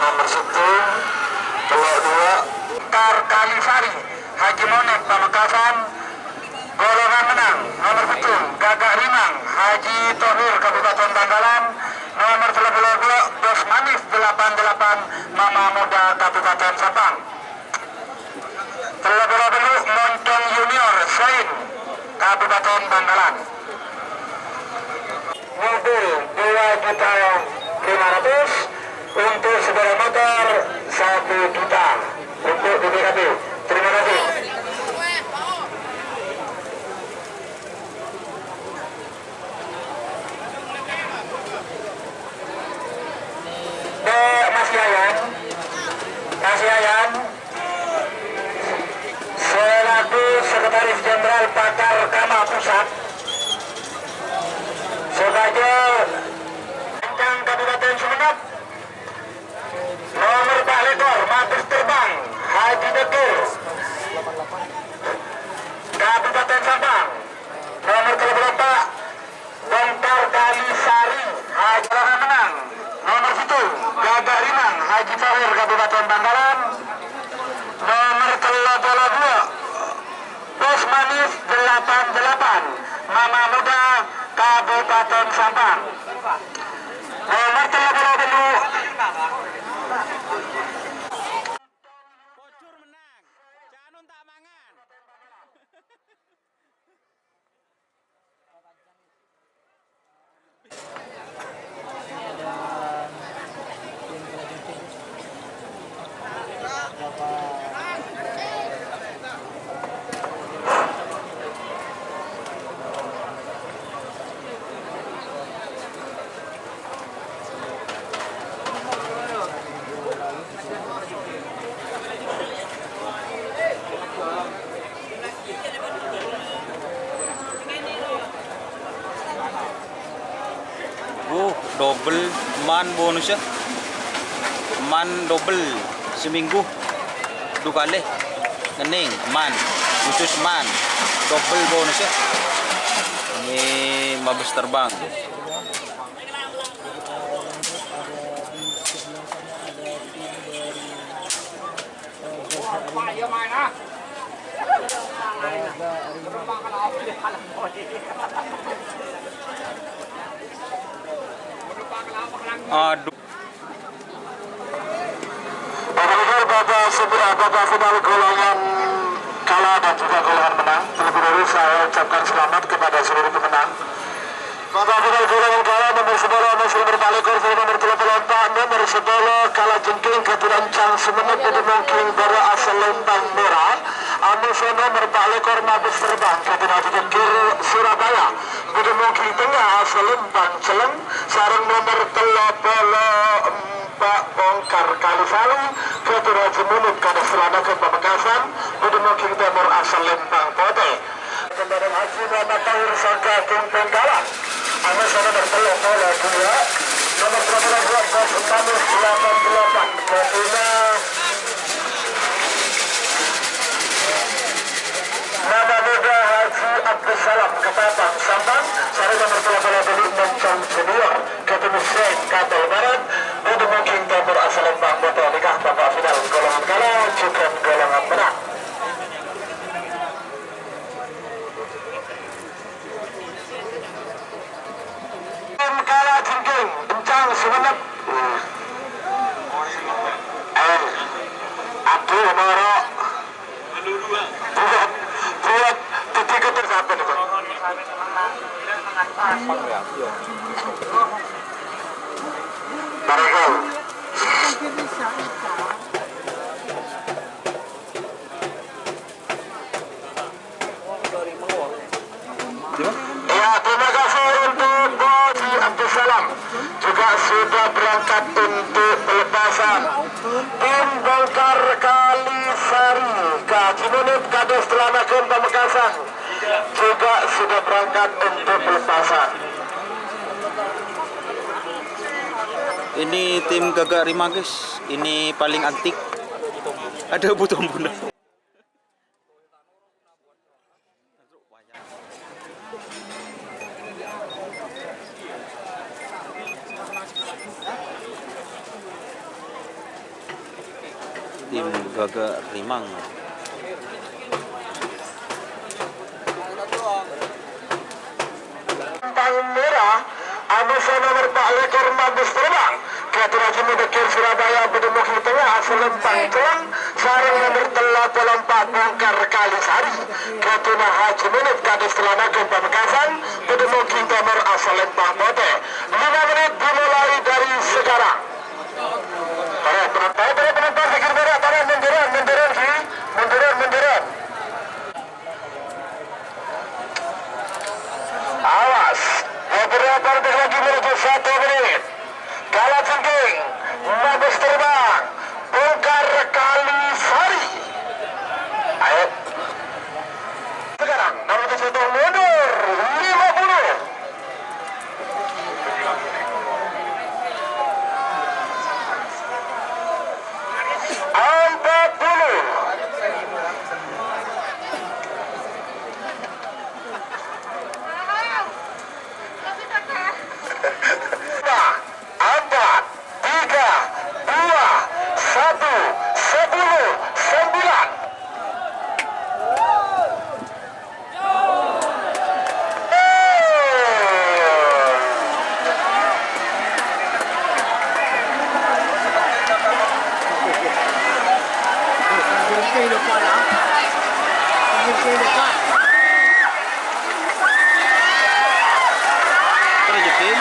nomor 10 Pulau 2 Kalisari Haji Monet Pamekasan. Golongan menang nomor 7 Gagak Rimang Haji Tohir Kabupaten Bangkalan. Nomor 32 Asemanis 88 Mama Muda Kabupaten Sabang. Terlebih dahulu Moncong Junior Sain Kabupaten Bangkalan. Mobil 2.500.000 untuk sepeda motor 1 juta untuk BPKB. Terima kasih. Mas Yayan selaku Sekretaris Jenderal Pakar Kama Pusat sebagai Kencang Kabupaten Sumeneb. Nomor Pak Lekor Mabes Terbang Haji Dekir Kabupaten Sabang. Nomor 34 Bongkar Kalisari Haji Menang. Nomor 1 Gagak Rimang Haji Tohir Kabupaten Bangkalan. Nomor 32 Asemanis 88 Mama Muda Kabupaten Sabang. Nomor 32 Bocor menang, Janun tak mangan. Double man bonusnya, man double seminggu 2 kali ngening man khusus man double bonusnya. Ini Mabes Terbang. Aduh. Pada final golongan kalah dan juga golongan menang, terlebih dahulu saya ucapkan selamat kepada seluruh pemenang. Pada final golongan kalah nomor 10 Muslim Berbalekor nomor 34 nomor 10 Kalajengking Keturancang Sumeneb Budemongking berasal Lembang Merah. Amusono Berbalekor Mabes Terbang Keturancang Surabaya Budemongking Tengah asal Lembang Celeng. Sarang nomor 34 Bongkar Kalisari Keturancang Munut Kadas Selanakan Pamekasan Budemongking Timur asal Lembang Pote. Kendaraan Haji Muhammad Tahir Sangka Kumpeng Galang. Amusono bertelur oleh 2 nomor 32 Asemanis 88 Ketina Mama Muda Haji Abdussalam Kerapan Sapi. Sarang nomor 32 Moncong Junior Ketemu Sen Kapal Barat Budemongking Timur asal Lembang Pote. Nikah babak final golongan kalah juga golongan menang. Kalajengking Kencang Sumeneb. Aduh norok. Buat titik itu sampai nih. Barangkali. Ya, terima kasih untuk Haji Abdussalam juga sudah berangkat untuk pelepasan. Tim Bongkar Kalisari Haji Munit Kades Telanakan Pamekasan juga sudah berangkat untuk pelepasan. Ini tim Gagak Rimang guys, ini paling antik. Ada butuh bunda. tim Gagak Rimang. Merah, Anusa nomor 4 lekor Mabes terbang. Keturaki mendekir Surabaya Bedemuki Tengah Selempang Jelang sarang nomor telah pelompat bongkar kali sari. Ketuna Haji Menit Kades Telanakan Pamekasan Bedemuki Timur Selempang Pote. 5 menit dimulai dari sekarang. Para penonton sekir merah, para munduran ki, munduran. Awas, beberapa detik lagi menuju 1 menit. Kalajengking, Mabes terbang, bongkar kali sari. Ayo. Sekarang, nomor 1 mundur, 50. Kalajengking.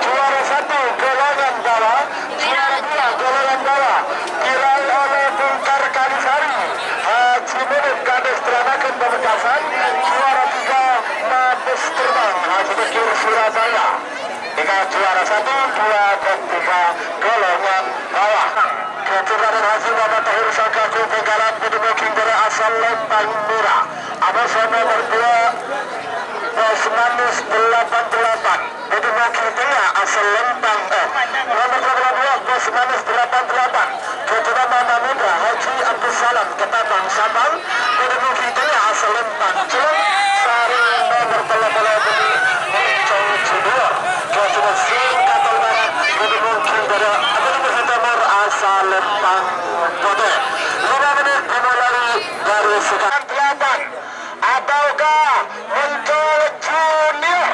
Juara 1 golongan bawah, juara 2 golongan bawah, diraih oleh Bongkar Kalisari, Haji Menit Kades Teranakan Pamekasan, juara 3 Mabes Terbang, Haji Bekir Surabaya. Jika juara 1, 2, dan 3 golongan bawah. Keturunan Haji Bapak Tahir Sakaku Penggalan Bedemuking berasal Lempang Merah. Abasa nomor 2 Asemanis 88 Bedemuking Tengah asal Lempang nomor 12 Asemanis 88 Ketua Mana Muda Haji Abdul Salam Ketapang Sabang Bedemuking Tengah asal Lempang Jelang sarang nomor 13 Mencong Junior Ketua Sing Kapal Barat Bedemuking Timur asal Lempang Pote. 5 menit dimulai dari sekarang 8 ataukah Mencong Junior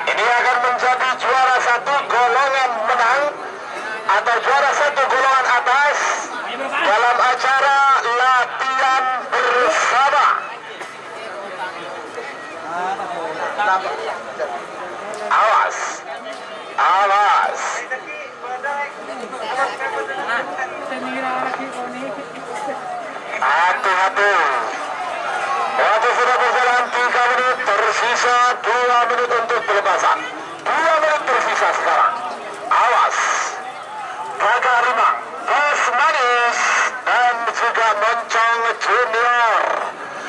ini akan menjadi juara 1 golongan menang atau juara 1 golongan atas dalam acara latihan bersama. Awas, awas. Hati-hati. Waktu sudah berjalan 3 menit, tersisa 2 menit untuk pelepasan. 2 menit tersisa sekarang. Awas. Gagak Rimang, Asemanis, dan juga Mencong Junior.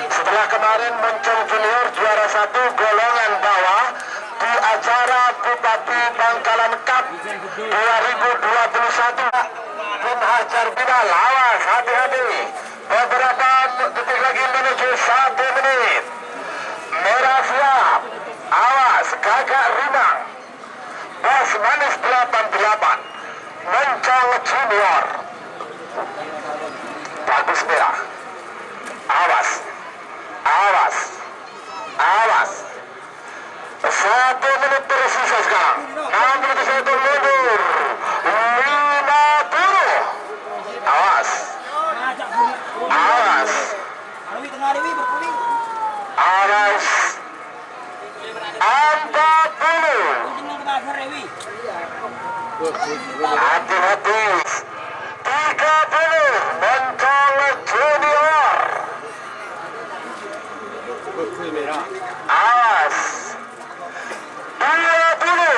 Setelah kemarin Mencong Junior juara 1 golongan bawah di acara Bupati Bangkalan Cup 2021. Tim Hajar Bidal, awas, hati-hati. Beberapa detik lagi menuju 1 menit. Merah siap. Awas, Gagak Rimang. Asemanis 88. Mencong Junior. Bagus merah. Awas. Awas. Awas. 1 menit tersisa sekarang. 61 mundur. 50. Awas. Awas. Awas. 40. Hati-hati. 30. Mencong Junior. Awas. 20.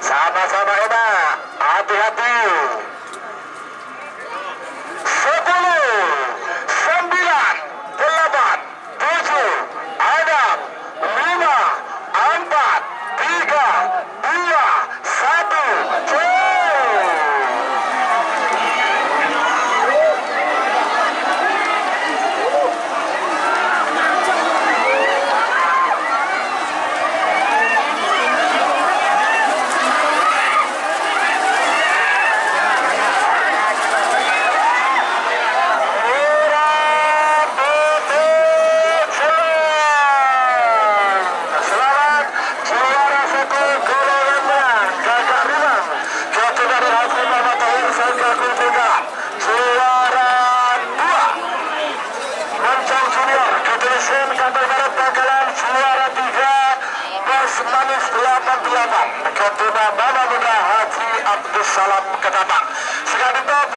Sama-sama enak. Hati-hati. 10, 9, 8, 7, 6, 5, 4, 3, 2, 1, Ketua Mama Muda Haji Abdus Salam Ketapang. Sekarang itu